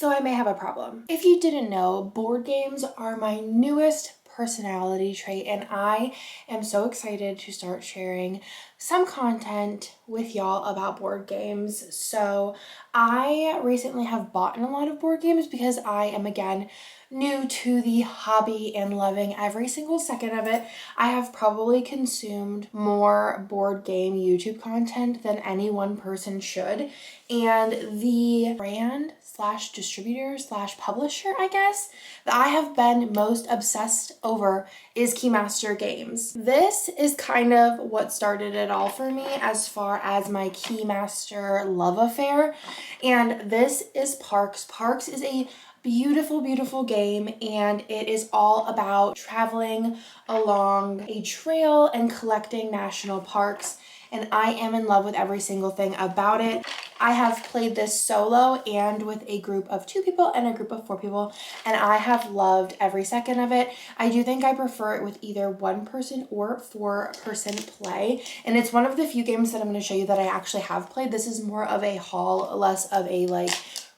so I may have a problem. If you didn't know, board games are my newest personality trait, and I am so excited to start sharing some content with y'all about board games. So I recently have bought a lot of board games because I am, again, new to the hobby and loving every single second of it. I have probably consumed more board game YouTube content than any one person should, and the brand slash distributor slash publisher, I guess, that I have been most obsessed over is Keymaster Games. This is kind of what started it all for me as far as my Keymaster love affair, and this is Parks. Parks is a beautiful, beautiful game, and it is all about traveling along a trail and collecting national parks, and I am in love with every single thing about it. I have played this solo and with a group of 2 people and a group of 4 people, and I have loved every second of it. I do think I prefer it with either 1 person or 4 person play, and it's one of the few games that I'm going to show you that I actually have played. This is more of a haul, less of a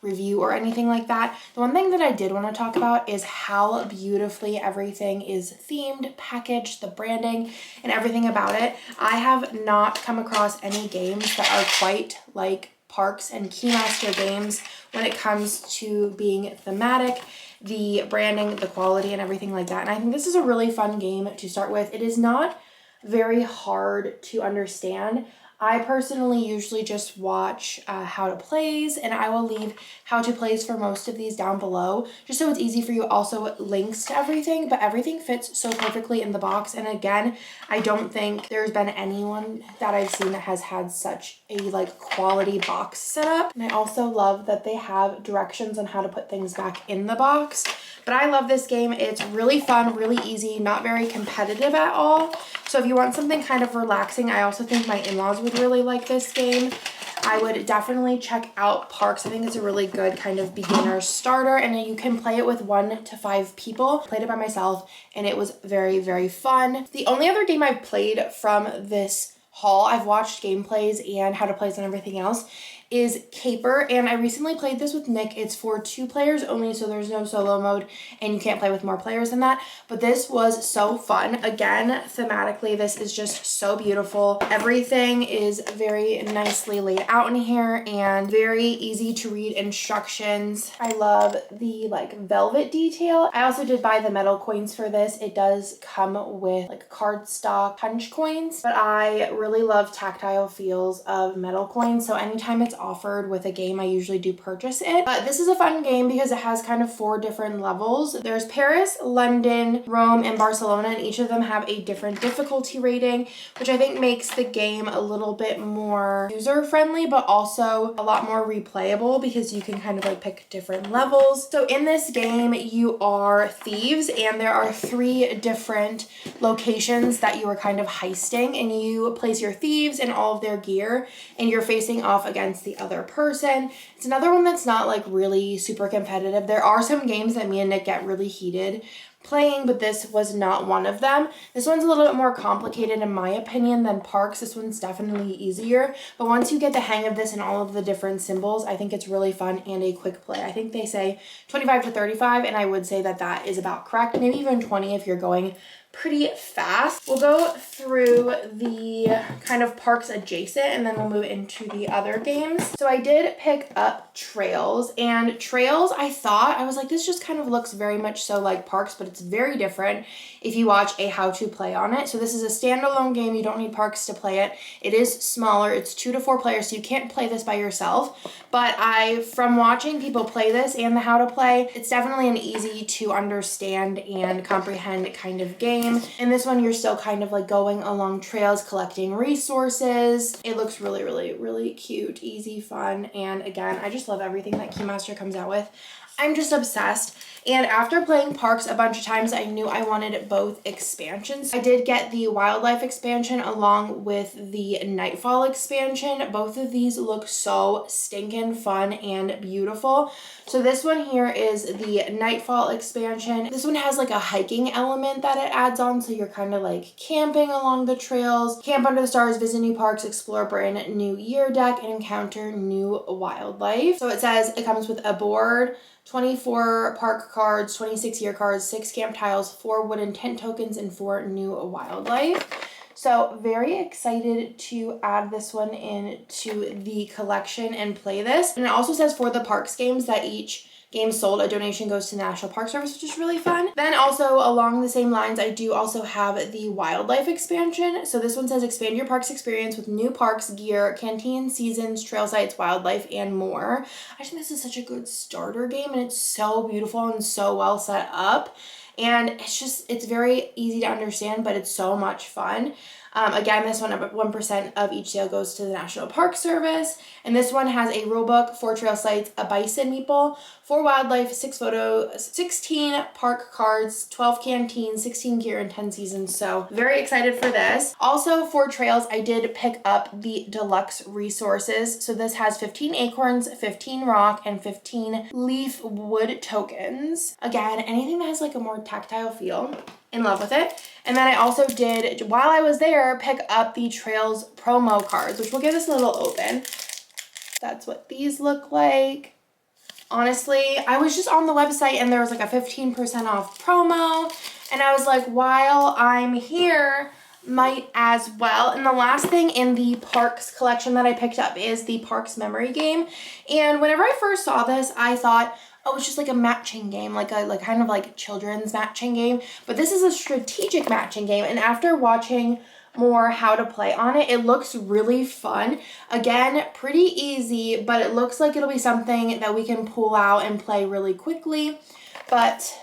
review or anything like that. The one thing that I did want to talk about is how beautifully everything is themed, packaged, the branding, and everything about it. I have not come across any games that are quite like Parks and Keymaster Games when it comes to being thematic, the branding, the quality, and everything like that. And I think this is a really fun game to start with. It is not very hard to understand. I personally usually just watch how to plays, and I will leave how to plays for most of these down below just so it's easy for you. Also links to everything, but everything fits so perfectly in the box. And again, I don't think there's been anyone that I've seen that has had such a quality box setup. And I also love that they have directions on how to put things back in the box. But I love this game. It's really fun, really easy, not very competitive at all. So if you want something kind of relaxing, I also think my in-laws would really like this game. I would definitely check out Parks. I think it's a really good kind of beginner starter, and you can play it with 1 to 5 people. I played it by myself, and it was very, very fun. The only other game I've played from this haul, I've watched gameplays and how to plays and everything else, is Caper, and I recently played this with Nick. It's for 2 players only, so there's no solo mode, and you can't play with more players than that, but this was so fun. Again, thematically, this is just so beautiful. Everything is very nicely laid out in here and very easy to read instructions. I love the velvet detail. I also did buy the metal coins for this. It does come with cardstock punch coins, but I really love tactile feels of metal coins, so anytime it's offered with a game, I usually do purchase it. But this is a fun game because it has kind of 4 different levels. There's Paris, London, Rome, and Barcelona, and each of them have a different difficulty rating, which I think makes the game a little bit more user-friendly, but also a lot more replayable because you can kind of pick different levels. So in this game, you are thieves, and there are 3 different locations that you are kind of heisting, and you place your thieves and all of their gear, and you're facing off against the other person. It's another one that's not really super competitive. There are some games that me and Nick get really heated playing, but this was not one of them. This one's a little bit more complicated in my opinion than Parks. This one's definitely easier, but once you get the hang of this and all of the different symbols, I think it's really fun and a quick play. I think they say 25 to 35, and I would say that that is about correct. Maybe even 20 if you're going pretty fast. We'll go through the kind of Parks adjacent, and then we'll move into the other games. So I did pick up Trails, and Trails, I was like, this just kind of looks very much so like Parks, but it's very different if you watch a how to play on it. So this is a standalone game. You don't need Parks to play it. It is smaller. It's 2 to 4 players, so you can't play this by yourself. But from watching people play this and the how to play, it's definitely an easy to understand and comprehend kind of game. In this one, you're still kind of going along trails, collecting resources. It looks really, really, really cute, easy, fun, and again, I just love everything that Keymaster comes out with. I'm just obsessed. And after playing Parks a bunch of times, I knew I wanted both expansions. I did get the Wildlife expansion along with the Nightfall expansion. Both of these look so stinking fun and beautiful. So this one here is the Nightfall expansion. This one has like a hiking element that it adds on, so you're kind of like camping along the trails, camp under the stars, visit new parks, explore brand new year deck, and encounter new wildlife. So it says it comes with a board, 24 park cards, 26 year cards, 6 camp tiles, 4 wooden tent tokens, and 4 new wildlife. So very excited to add this one into the collection and play this. And it also says for the Parks games that each game sold, a donation goes to National Park Service, which is really fun. Then also along the same lines, I do also have the Wildlife expansion. So this one says expand your parks experience with new parks, gear, canteen, seasons, trail sites, wildlife, and more. I think this is such a good starter game, and it's so beautiful and so well set up. And it's very easy to understand, but it's so much fun. Again, this one, 1% of each sale goes to the National Park Service. And this one has a rule book, 4 trail sites, a bison meeple, 4 wildlife, 6 photos, 16 park cards, 12 canteens, 16 gear, and 10 seasons. So very excited for this. Also for trails, I did pick up the deluxe resources. So this has 15 acorns, 15 rock, and 15 leaf wood tokens. Again, anything that has like a more tactile feel. In love with it. And then I also did, while I was there, pick up the Trails promo cards, which we'll give this a little open. That's what these look like. Honestly, I was just on the website and there was like a 15% off promo. And I was like, while I'm here, might as well. And the last thing in the Parks collection that I picked up is the Parks memory game. And whenever I first saw this, I thought, oh, it's just like a matching game, like kind of like children's matching game. But this is a strategic matching game. And after watching more how to play on it, it looks really fun. Again, pretty easy, but it looks like it'll be something that we can pull out and play really quickly. But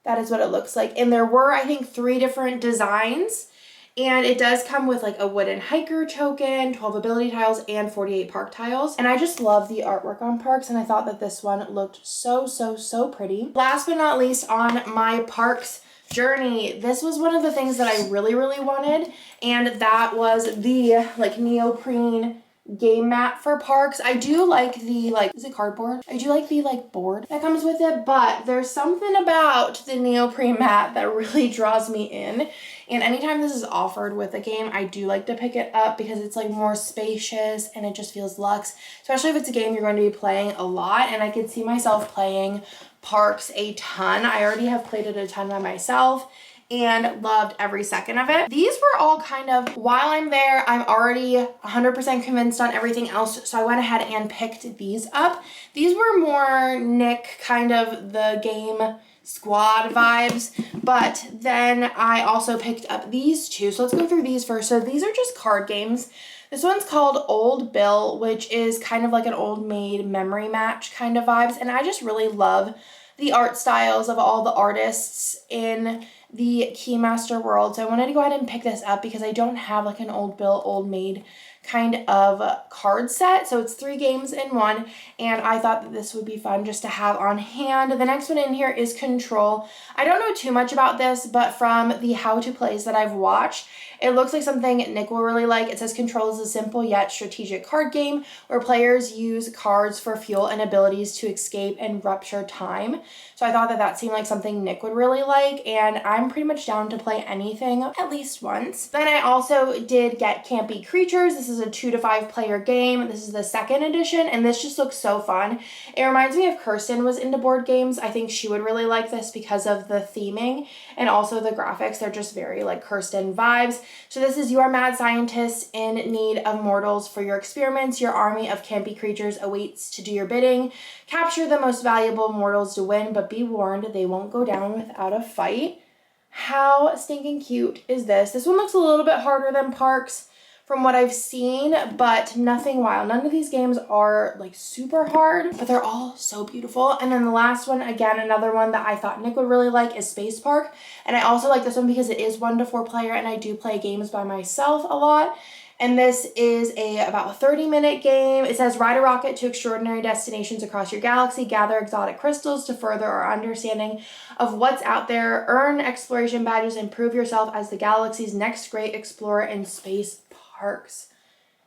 that is what it looks like. And there were, I think, 3 different designs. And it does come with like a wooden hiker token, 12 ability tiles, and 48 park tiles. And I just love the artwork on Parks, and I thought that this one looked so, so, so pretty. Last but not least on my Parks journey, this was one of the things that I really, really wanted, and that was the like neoprene game mat for Parks. I do like the is it cardboard? I do like the board that comes with it, but there's something about the neoprene mat that really draws me in. And anytime this is offered with a game, I do like to pick it up because it's like more spacious and it just feels luxe, especially if it's a game you're going to be playing a lot. And I could see myself playing Parks a ton. I already have played it a ton by myself and loved every second of it. These were all kind of, while I'm there, I'm already 100% convinced on everything else, so I went ahead and picked these up. These were more Nick, kind of the game squad vibes, but then I also picked up these 2. So let's go through these first. So these are just card games. This one's called Old Bill, which is kind of like an old maid memory match kind of vibes, and I just really love the art styles of all the artists in the Keymaster world. So I wanted to go ahead and pick this up because I don't have like an Old Bill, Old Maid kind of card set. So it's 3 games in one, and I thought that this would be fun just to have on hand. The next one in here is Control. I don't know too much about this, but from the how to plays that I've watched, it looks like something Nick will really like. It says Control is a simple yet strategic card game where players use cards for fuel and abilities to escape and rupture time. So I thought that that seemed like something Nick would really like, and I'm pretty much down to play anything at least once. Then I also did get Campy Creatures. This is a 2 to 5 player game. This is the 2nd edition, and this just looks so fun. It reminds me of Kirsten was into board games. I think she would really like this because of the theming and also the graphics. They're just very like Kirsten vibes. So this is, you are mad scientists in need of mortals for your experiments. Your army of campy creatures awaits to do your bidding. Capture the most valuable mortals to win, but be warned, they won't go down without a fight. How stinking cute is this? This one looks a little bit harder than Parks from what I've seen, but nothing wild. None of these games are like super hard, but they're all so beautiful. And then the last one, again, another one that I thought Nick would really like is Space Park. And I also like this one because it is 1 to 4 player, and I do play games by myself a lot. And this is about a 30-minute game. It says ride a rocket to extraordinary destinations across your galaxy, gather exotic crystals to further our understanding of what's out there, earn exploration badges, and prove yourself as the galaxy's next great explorer in space parks.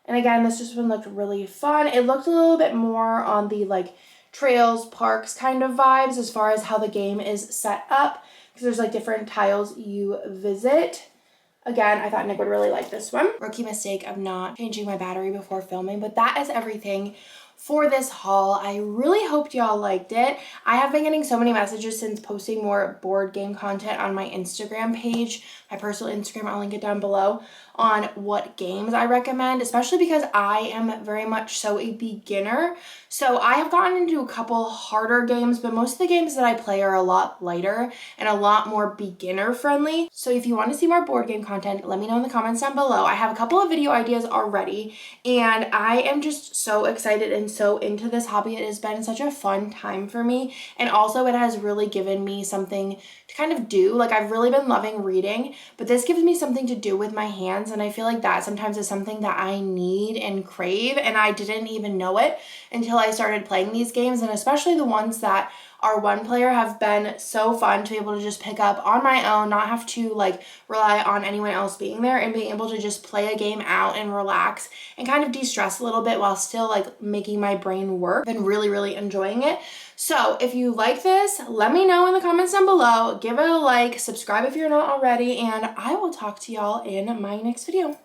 And again, this just one looked really fun. It looked a little bit more on the like trails, parks kind of vibes as far as how the game is set up, because there's like different tiles you visit. Again, I thought Nick would really like this one. Rookie mistake of not changing my battery before filming, but that is everything for this haul. I really hoped y'all liked it. I have been getting so many messages since posting more board game content on my Instagram page, my personal Instagram, I'll link it down below, on what games I recommend, especially because I am very much so a beginner. So I have gotten into a couple harder games, but most of the games that I play are a lot lighter and a lot more beginner friendly. So if you want to see more board game content, let me know in the comments down below. I have a couple of video ideas already, and I am just so excited and so into this hobby. It has been such a fun time for me, and also it has really given me something to kind of do. Like, I've really been loving reading, but this gives me something to do with my hands, and I feel like that sometimes is something that I need and crave, and I didn't even know it until I started playing these games. And especially the ones that are one player have been so fun to be able to just pick up on my own, not have to like rely on anyone else being there, and being able to just play a game out and relax and kind of de-stress a little bit while still like making my brain work. I've been really enjoying it. So if you like this, let me know in the comments down below. Give it a like, subscribe if you're not already, and I will talk to y'all in my next video.